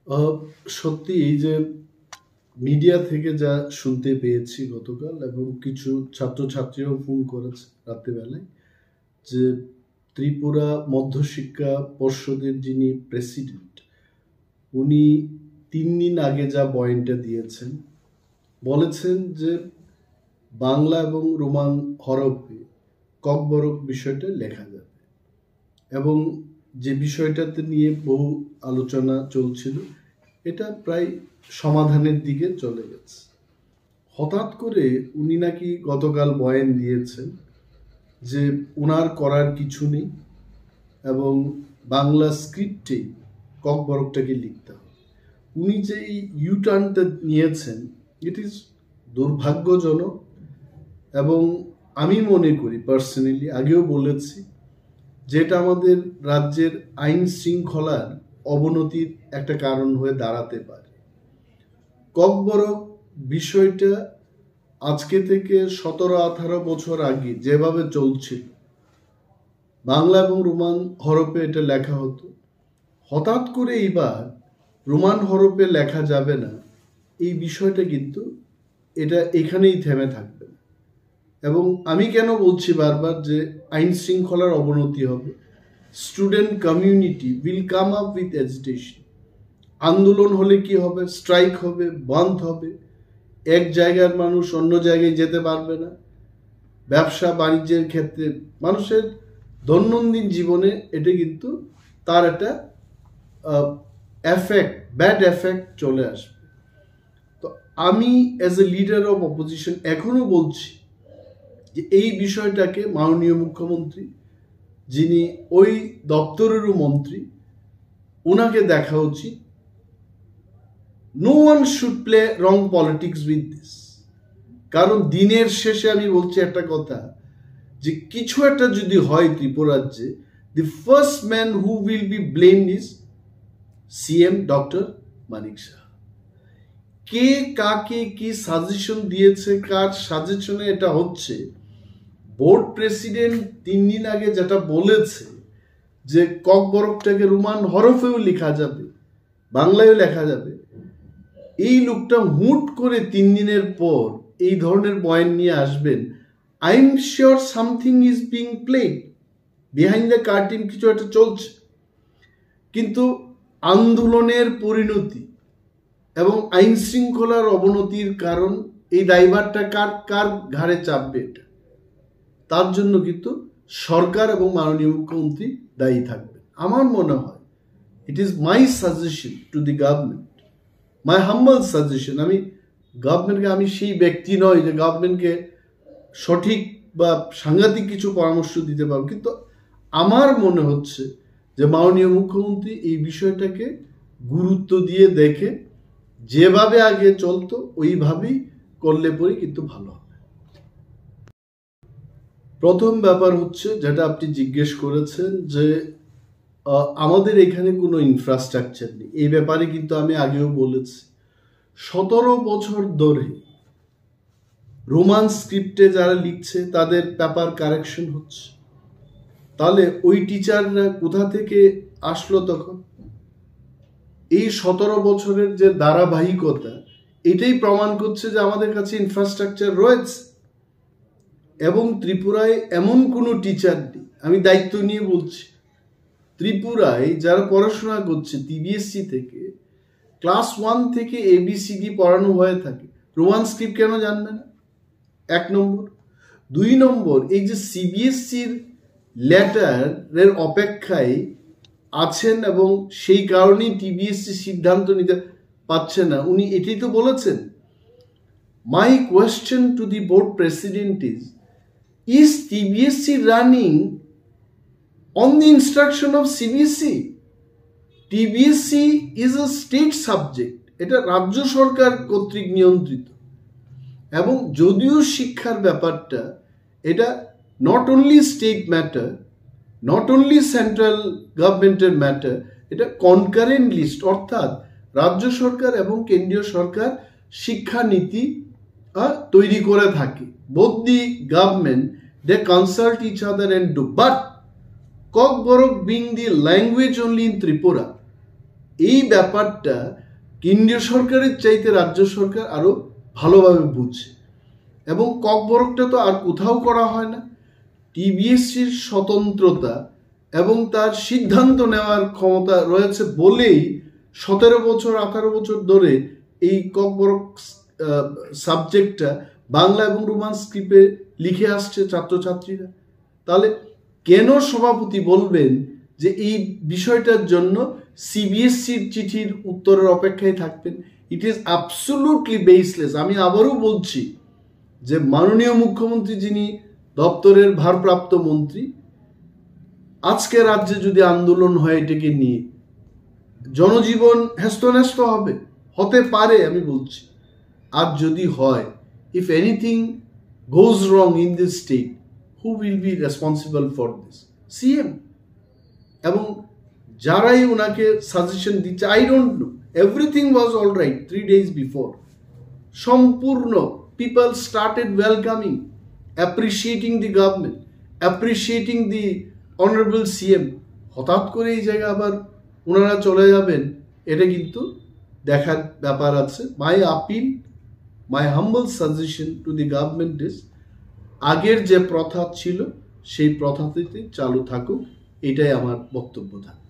আহ, সত্যি এই যে মিডিয়া থেকে যা শুনতে পেয়েছি গতকাল, এবং কিছু ছাত্রছাত্রীও ফোন করেছে রাত্রিবেলায়, যে ত্রিপুরা মধ্যশিক্ষা পর্ষদের যিনি প্রেসিডেন্ট, উনি 3 দিন আগে যা বয়ানটা দিয়েছেন, বলেছেন যে বাংলা এবং রোমান হরফে ককবরক বিষয়টা লেখা যাবে, এবং যে বিষয়টাতে নিয়ে বহু আলোচনা চলছিল, এটা প্রায় সমাধানের দিকে চলে গেছে। হঠাৎ করে উনি নাকি গতকাল বয়ান দিয়েছেন যে ওনার করার কিছু নেই, এবং বাংলা স্ক্রিপ্টেই ককবরকটাকে লিখতে হবে। উনি যে এই ইউটার্নটা নিয়েছেন, ইট ইজ দুর্ভাগ্যজনক, এবং আমি মনে করি পার্সোনালি, আগেও বলেছি, যেটা আমাদের রাজ্যের আইন শৃঙ্খলার অবনতির একটা কারণ হয়ে দাঁড়াতে পারে। ককবরক বিষয়টা আজকে থেকে 17-18 বছর আগে যেভাবে চলছিল, বাংলা এবং রোমান হরফে এটা লেখা হতো। হঠাৎ করে এইবার রোমান হরফে লেখা যাবে না, এই বিষয়টা কিন্তু এটা এখানেই থেমে থাকবে না। এবং আমি কেন বলছি বারবার যে আইন শৃঙ্খলার অবনতি হবে, student community will come up with agitation. আন্দোলন হলে কি হবে? স্ট্রাইক হবে, বন্ধ হবে, এক জায়গার মানুষ অন্য জায়গায় যেতে পারবে না। ব্যবসা বাণিজ্যের ক্ষেত্রে, মানুষের দৈনন্দিন জীবনে এটা কিন্তু তার একটা এফেক্ট, ব্যাড এফেক্ট চলে আসবে। তো আমি as a leader of opposition এখনো বলছি যে এই বিষয়টাকে মাননীয় মুখ্যমন্ত্রী, যিনি ওই দপ্তরেরও মন্ত্রী, ওনাকে দেখা উচিত। No one should play wrong politics with this. কারণ দিনের শেষে আমি বলছি একটা কথা, যে কিছু একটা যদি হয় ত্রিপুরাজ্যে, the first man who will be blamed is CM doctor Manik Shah. কে কাকে কি সাজেশন দিয়েছে, কার সাজেশনে এটা হচ্ছে, বোর্ড প্রেসিডেন্ট 3 দিন আগে যেটা বলেছে যে ককবরকটাকে রোমান হরফেও লেখা যাবে, বাংলায়ও লেখা যাবে, এই লোকটা হুট করে 3 দিনের পর এই ধরনের বয়ান নিয়ে আসবেন। I am sure something is being played behind the curtain, কিছু একটা চলছে। কিন্তু আন্দোলনের পরিণতি এবং আইন শৃঙ্খলার অবনতির কারণ, এই দায়ভারটা কার কার ঘাড়ে চাপবে, এটা তার জন্য কিন্তু সরকার এবং মাননীয় মুখ্যমন্ত্রী দায়ী থাকবেন। আমার মনে হয় it is my suggestion to the government, my humble suggestion. আমি গভর্নমেন্টকে, আমি সেই ব্যক্তি নয় যে গভর্নমেন্টকে সঠিক বা সাংঘাতিক কিছু পরামর্শ দিতে পারবো, কিন্তু আমার মনে হচ্ছে যে মাননীয় মুখ্যমন্ত্রী এই বিষয়টাকে গুরুত্ব দিয়ে দেখে যেভাবে আগে চলতো ওইভাবেই করলে পরে কিন্তু ভালো হবে। প্রথম ব্যাপার হচ্ছে, যেটা আপনি জিজ্ঞেস করেছেন, যে আমাদের এখানে কোনো ইনফ্রাস্ট্রাকচার নেই। এই ব্যাপারে কিন্তু আমি আগেও বলেছি, 17 বছর ধরে রোমান স্ক্রিপ্টে যারা লিখছে তাদের পেপার কারেকশন হচ্ছে। তাহলে ওই টিচাররা কোথা থেকে আসলো তখন? এই 17 বছরের যে ধারাবাহিকতা, এটাই প্রমাণ করছে যে আমাদের কাছে ইনফ্রাস্ট্রাকচার রয়েছে। এবং ত্রিপুরায় এমন কোনো টিচার নেই, আমি দায়িত্ব নিয়ে বলছি, ত্রিপুরায় যারা পড়াশোনা করছে সিবিএসসি থেকে, ক্লাস 1 থেকে ABCD পড়ানো হয়ে থাকে, রোমান স্ক্রিপ্ট কেন জানবে না? 1 নম্বর। 2 নম্বর, এই যে সিবিএসসির লেটারের অপেক্ষায় আছেন এবং সেই কারণেই TBSC সিদ্ধান্ত নিতে পারছে না, উনি এটাই তো বলেছেন। My question to the board president is TBSC running on the instruction of CBSE? TBSC is a state subject, এটা রাজ্য সরকার কর্তৃক নিয়ন্ত্রিত। এবং যদিও শিক্ষার ব্যাপারটা, এটা not only state matter, not only central গভর্নমেন্টের ম্যাটার, এটা কনকারেন্ট লিস্ট, অর্থাৎ রাজ্য সরকার এবং কেন্দ্রীয় সরকার শিক্ষানীতি তৈরি করে থাকে। Both the government, they consult each other and do. But Kokborok being the language only in Tripura, এই ব্যাপারটা কেন্দ্রীয় সরকারের চাইতে রাজ্য সরকার আরো ভালোভাবে বুঝছে, এবং ককবরকটা তো আর কোথাও করা হয় না। টিবিএসসির স্বতন্ত্রতা এবং তার সিদ্ধান্ত নেওয়ার ক্ষমতা রয়েছে বলেই 17 বছর 18 বছর ধরে এই ককবরক সাবজেক্টটা বাংলা এবং রোমান স্ক্রিপ্টে লিখে আসছে ছাত্রছাত্রীরা। তাহলে কেন সভাপতি বলবেন যে এই বিষয়টার জন্য সিবিএসসির চিঠির উত্তরের অপেক্ষায় থাকবেন? It is absolutely baseless. আমি আবারও বলছি যে মাননীয় মুখ্যমন্ত্রী, যিনি দপ্তরের ভারপ্রাপ্ত মন্ত্রী, আজকে রাজ্যে যদি আন্দোলন হয় এটাকে নিয়ে, জনজীবন হেস্তনেস্ত হবে, হতে পারে আমি বলছি। আর যদি হয়, if anything goes wrong in this state, who will be responsible for this? CM এবং যারাই ওনাকে সাজেশন দিচ্ছে। I don't know, everything was all right 3 days before. সম্পূর্ণ people started welcoming, appreciating the government, appreciating the honourable CM. হঠাৎ করে এই জায়গায় আবার ওনারা চলে যাবেন, এটা কিন্তু দেখার ব্যাপার আছে। My appeal, my humble suggestion to the government is, আগের যে প্রথা ছিল সেই প্রথাতে চালু থাকুক, এটাই আমার বক্তব্য থাকে।